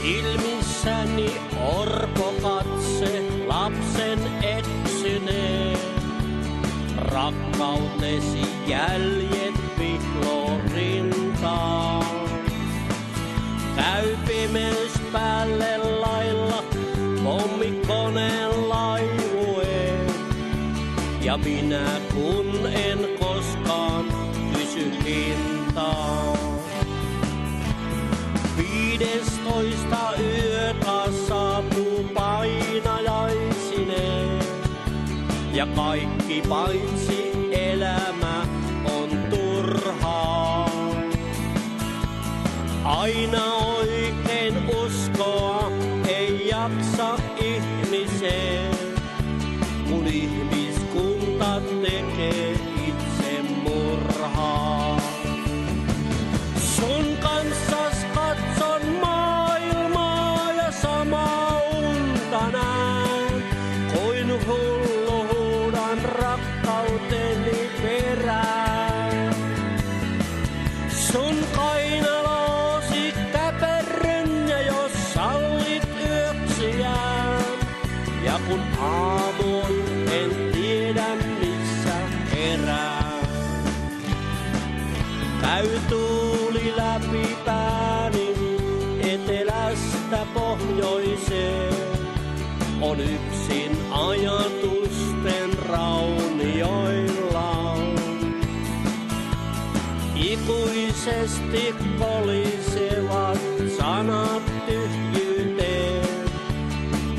Silmissäni orpo katse lapsen eksynee. Rakkautesi jäljet vihloo rintaan. Käy pimeys päälle lailla, pommikoneen laivue. Ja minä kun en koskaan kysy hintaa. 15 yö taas saapuu painajaisineen. Ja kaikki paitsi elämä on turhaa. Aina oikein uskoa ei jaksa ihmiseen, kun ihmiskunta tekee itsemurhaa. Sun kanssas katson maailmaa ja samaa unta näen, kuin hullu huudan rakkauteni perään. Sun kainaloosi käperryn ja jos sallit yöksi jään. Ja kun aamuun en tiedä missä herään. Käy tuuli läpi pääni etelästä pohjoiseen. On yksin ajatusten raunioilla. Ikuisesti kolisevat sanat tyhjyyteen.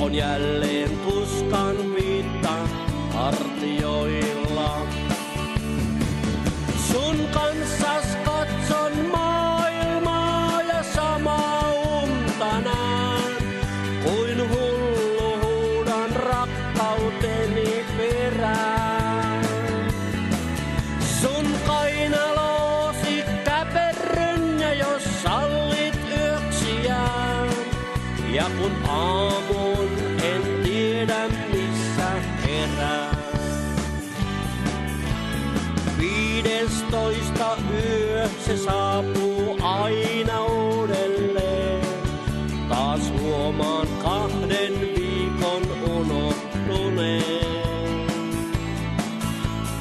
On jälleen tuskan viitta hartioilla. Sun kanssas katson maailmaa ja samaa unta näen, kuin hullu huudan rakkauteni perään. Sun kainaloosi käperryn ja jos sallit yöksi jään. Ja kun aamuun en tiedä missä herään. 15 yö se saapuu aina uudelleen. Taas huomaan 2 viikon unohtuneen.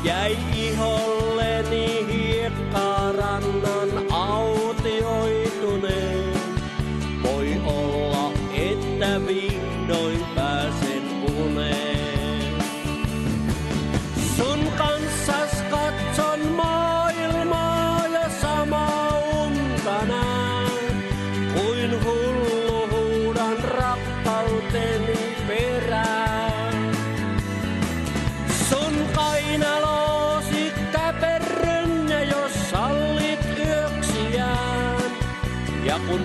Jäi iholleni hiekkarannan autioituneen. Voi olla, että vihdoin pääsen uneen. Sun kanssas katson maailmaa ja samaa unta näen, kuin hullu huudan rakkauteni perään. Sun kainaloosi käperryn ja jos sallit yöksi jään. Ja kun